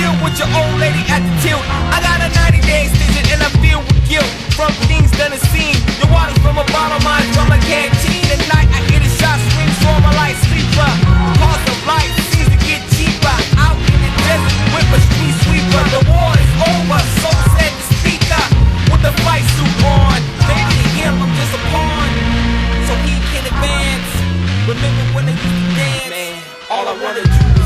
chill with your old lady at the tilt. I got a 90-day extension and I feel with guilt from things done and seen. The water's from a bottle, mine's from a canteen. At night I hear the shot swing, so I'm a light sleeper. The cost of life seems to get cheaper. Out in the desert with a street sweeper. The war is over, so said the speaker with the fight suit on. Maybe to him I'm just a pawn, so he can advance. Remember when they used to dance? Man, all I wanna do